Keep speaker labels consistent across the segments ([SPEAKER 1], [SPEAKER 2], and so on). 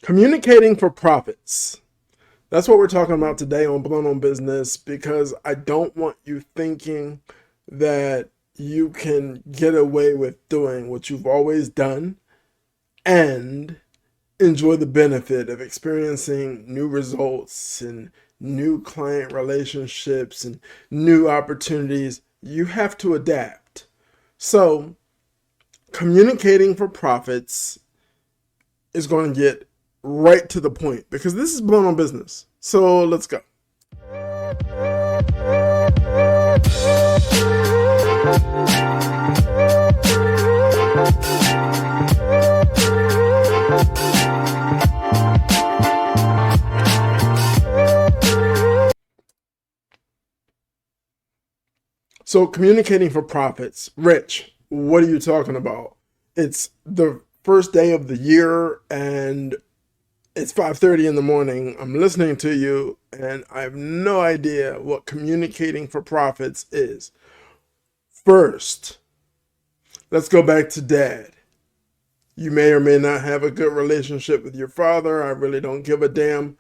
[SPEAKER 1] Communicating for profits. That's what we're talking about today on Blown on Business, because I don't want you thinking that you can get away with doing what you've always done and enjoy the benefit of experiencing new results and new client relationships and new opportunities. You have to adapt. So, communicating for profits is going to get right to the point because this is Blown on Business. So let's go. So communicating for profits. Rich, what are you talking about? It's the first day of the year and it's 5:30 in the morning. I'm listening to you and I have no idea what communicating for profits is. First, let's go back to dad. You may or may not have a good relationship with your father. I really don't give a damn.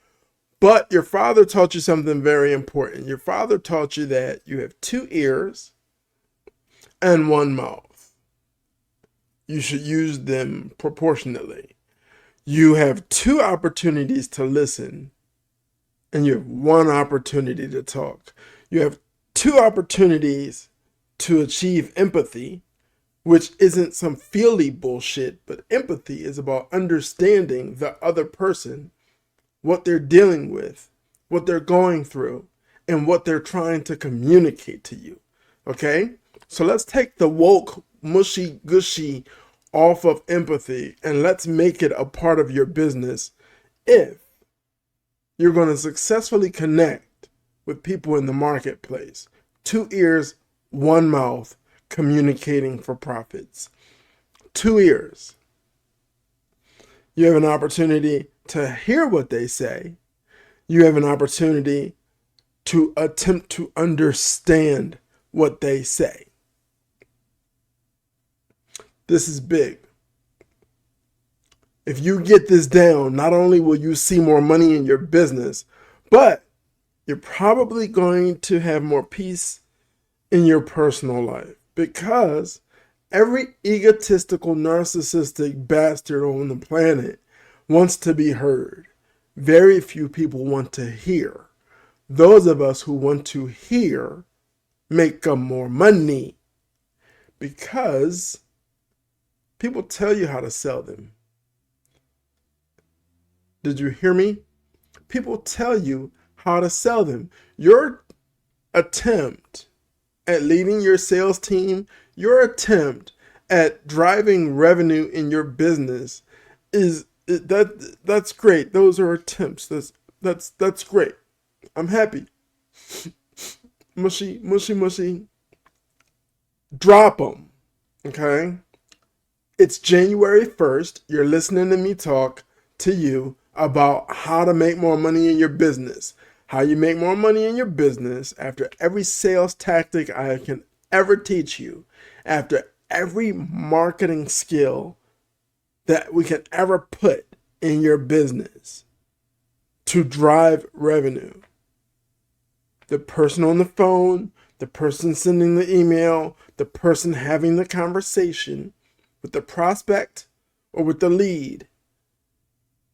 [SPEAKER 1] But your father taught you something very important. Your father taught you that you have two ears and one mouth. You should use them proportionately. You have two opportunities to listen, and you have one opportunity to talk. You have two opportunities to achieve empathy, which isn't some feely bullshit, but empathy is about understanding the other person, what they're dealing with, what they're going through, and what they're trying to communicate to you. Okay? So let's take the woke, mushy, gushy off of empathy and let's make it a part of your business if you're going to successfully connect with people in the marketplace. Two ears, one mouth, communicating for profits. Two ears. You have an opportunity to hear what they say. You have an opportunity to attempt to understand what they say. This is big. If you get this down, not only will you see more money in your business, but you're probably going to have more peace in your personal life, because every egotistical, narcissistic bastard on the planet wants to be heard. Very few people want to hear. Those of us who want to hear make more money because people tell you how to sell them. Did you hear me? People tell you how to sell them. Your attempt at leading your sales team, your attempt at driving revenue in your business that's great. Those are attempts. That's great. I'm happy. Mushy, mushy, mushy. Drop them. Okay? It's January 1st. You're listening to me talk to you about how to make more money in your business. How you make more money in your business after every sales tactic I can ever teach you, after every marketing skill that we can ever put in your business to drive revenue. The person on the phone, the person sending the email, the person having the conversation with the prospect or with the lead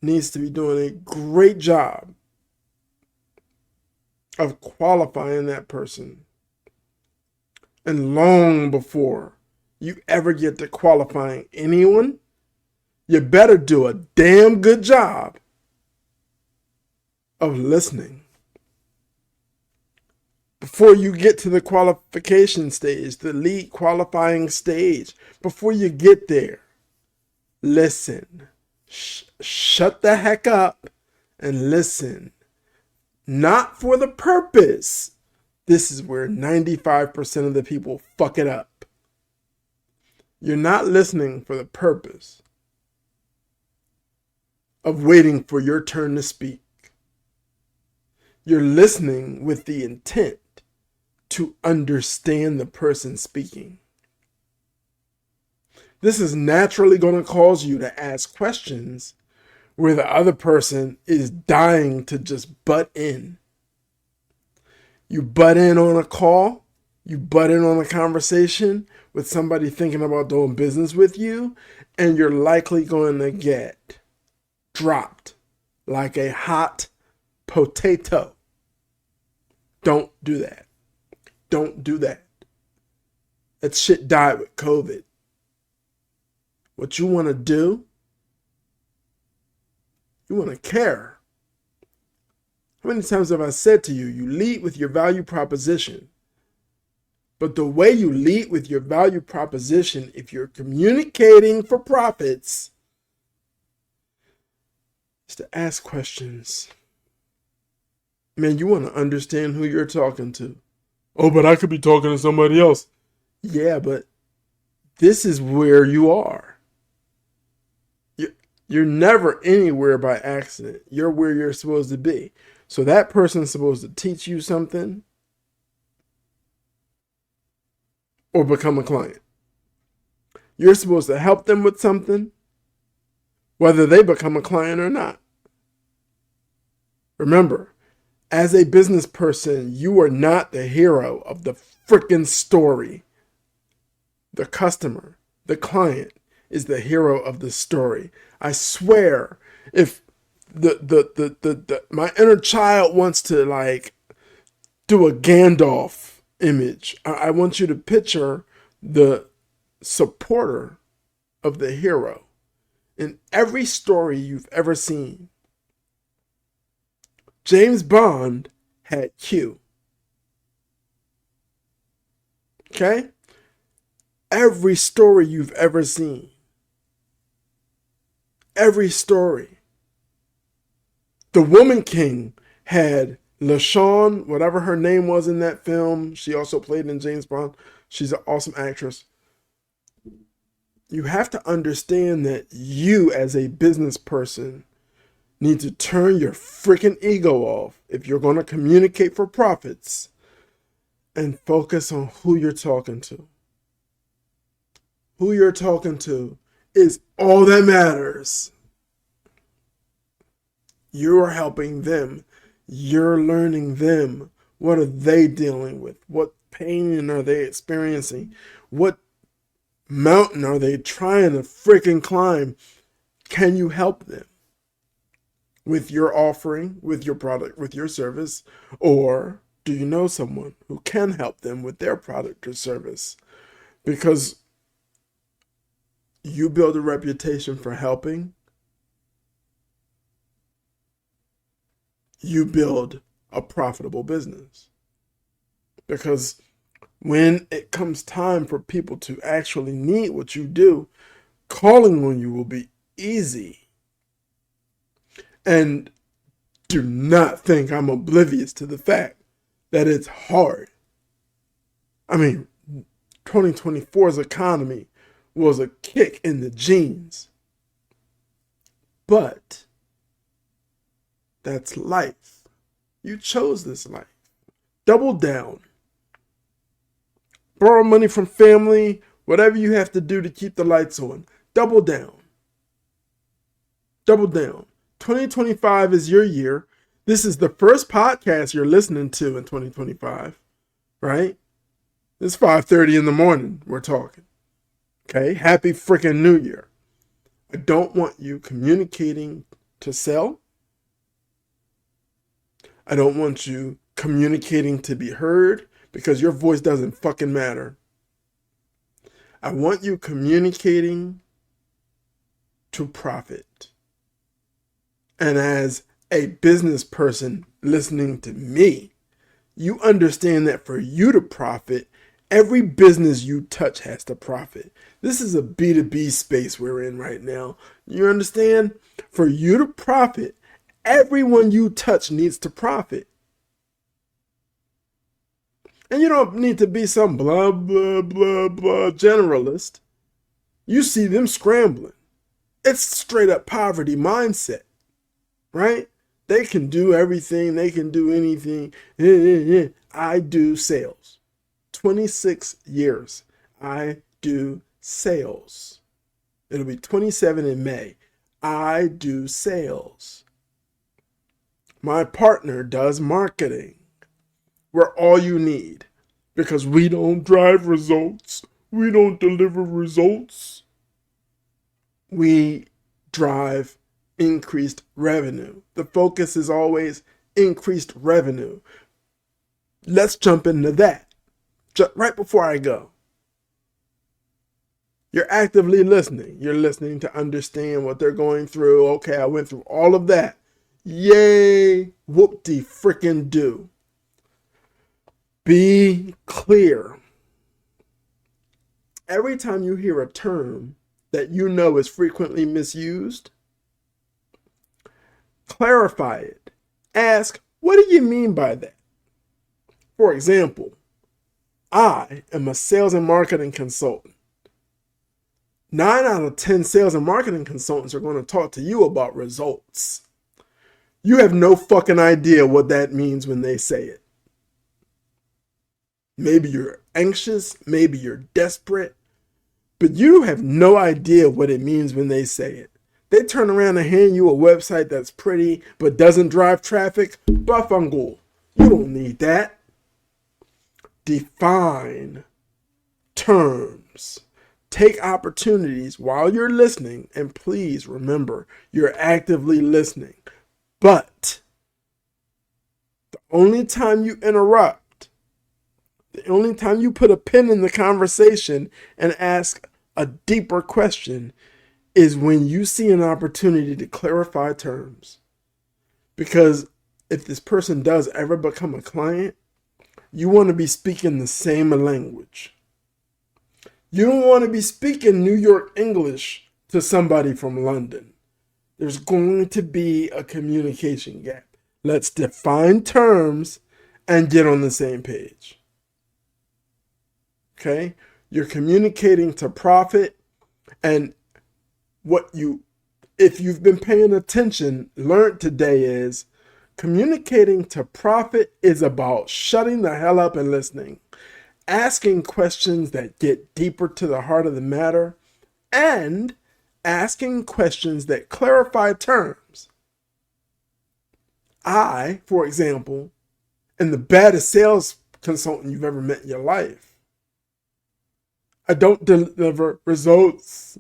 [SPEAKER 1] needs to be doing a great job of qualifying that person. And long before you ever get to qualifying anyone, you better do a damn good job of listening. Before you get to the qualification stage, the lead qualifying stage, before you get there, listen. Shut the heck up and listen. Not for the purpose. This is where 95% of the people fuck it up. You're not listening for the purpose of waiting for your turn to speak. You're listening with the intent to understand the person speaking. This is naturally going to cause you to ask questions where the other person is dying to just butt in. You butt in on a call, you butt in on a conversation with somebody thinking about doing business with you, and you're likely going to get dropped like a hot potato. Don't do that. Don't do that. That shit died with COVID. What you want to do, you want to care. How many times have I said to you, you lead with your value proposition? But the way you lead with your value proposition, if you're communicating for profits, is to ask questions. Man, you want to understand who you're talking to. Oh, but I could be talking to somebody else. Yeah, but this is where you are. You're never anywhere by accident. You're where you're supposed to be. So that person's supposed to teach you something or become a client. You're supposed to help them with something, whether they become a client or not. Remember, as a business person, you are not the hero of the freaking story. The customer, the client, is the hero of the story. I swear, if my inner child wants to like do a Gandalf image, I want you to picture the supporter of the hero in every story you've ever seen. James Bond had Q. Okay? Every story you've ever seen. Every story. The Woman King had LaShawn, whatever her name was in that film. She also played in James Bond. She's an awesome actress. You have to understand that you, as a business person, need to turn your freaking ego off if you're going to communicate for profits and focus on who you're talking to. Who you're talking to is all that matters. You're helping them. You're learning them. What are they dealing with? What pain are they experiencing? What mountain are they trying to freaking climb? Can you help them with your offering, with your product, with your service? Or do you know someone who can help them with their product or service? Because you build a reputation for helping, you build a profitable business. Because when it comes time for people to actually need what you do, calling on you will be easy. And do not think I'm oblivious to the fact that it's hard. I mean, 2024's economy was a kick in the jeans. But that's life. You chose this life. Double down. Borrow money from family, whatever you have to do to keep the lights on. Double down. Double down. 2025 is your year. This is the first podcast you're listening to in 2025, right? It's 5:30 in the morning we're talking. Okay, happy freaking New Year. I don't want you communicating to sell. I don't want you communicating to be heard because your voice doesn't fucking matter. I want you communicating to profit. And as a business person listening to me, you understand that for you to profit, every business you touch has to profit. This is a B2B space we're in right now. You understand? For you to profit, everyone you touch needs to profit. And you don't need to be some blah, blah, blah, blah generalist. You see them scrambling. It's straight up poverty mindset, right? They can do everything. They can do anything. I do sales. 26 years. I do sales. It'll be 27 in May. I do sales. My partner does marketing. We're all you need because we don't drive results. We don't deliver results. We drive increased revenue. The focus is always increased revenue. Let's jump into that. Right before I go. You're actively listening. You're listening to understand what they're going through. Okay, I went through all of that. Yay, whoop-de-frickin-do. Be clear. Every time you hear a term that you know is frequently misused, clarify it. Ask, what do you mean by that? For example, I am a sales and marketing consultant. 9 out of 10 sales and marketing consultants are going to talk to you about results. You have no fucking idea what that means when they say it. Maybe you're anxious, maybe you're desperate, but you have no idea what it means when they say it. They turn around and hand you a website that's pretty but doesn't drive traffic. Buffalo. You don't need that. Define terms. Take opportunities while you're listening, and please remember you're actively listening. But the only time you interrupt, the only time you put a pin in the conversation and ask a deeper question is when you see an opportunity to clarify terms. Because if this person does ever become a client, you want to be speaking the same language. You don't want to be speaking New York English to somebody from London. There's going to be a communication gap. Let's define terms and get on the same page. Okay? You're communicating to profit, and if you've been paying attention, learned today is communicating to profit is about shutting the hell up and listening, asking questions that get deeper to the heart of the matter, and asking questions that clarify terms. I, for example, am the baddest sales consultant you've ever met in your life. I don't deliver results.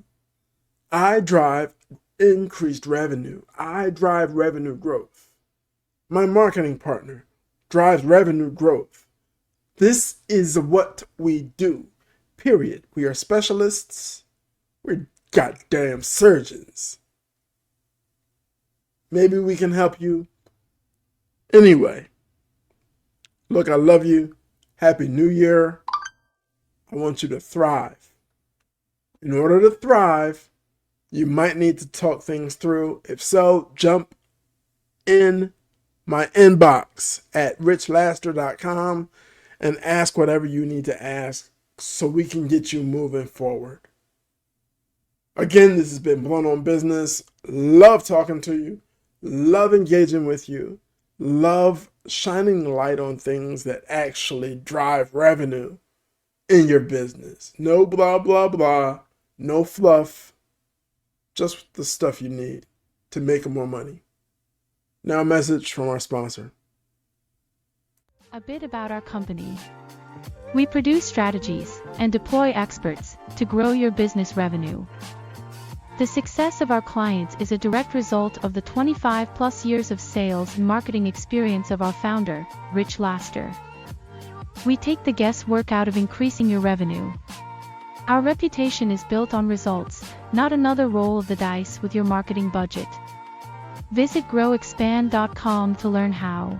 [SPEAKER 1] I drive increased revenue. I drive revenue growth. My marketing partner drives revenue growth. This is what we do, period. We are specialists. We're goddamn surgeons. Maybe we can help you. Anyway, look, I love you. Happy New Year. I want you to thrive. In order to thrive, you might need to talk things through. If so, jump in my inbox at richlaster.com and ask whatever you need to ask so we can get you moving forward. Again, this has been Blunt on Business. Love talking to you. Love engaging with you. Love shining light on things that actually drive revenue in your business. No blah, blah, blah. No fluff. Just the stuff you need to make more money. Now a message from our sponsor.
[SPEAKER 2] A bit about our company. We produce strategies and deploy experts to grow your business revenue. The success of our clients is a direct result of the 25+ years of sales and marketing experience of our founder, Rich Laster. We take the guesswork out of increasing your revenue. Our reputation is built on results, not another roll of the dice with your marketing budget. Visit growexpand.com to learn how.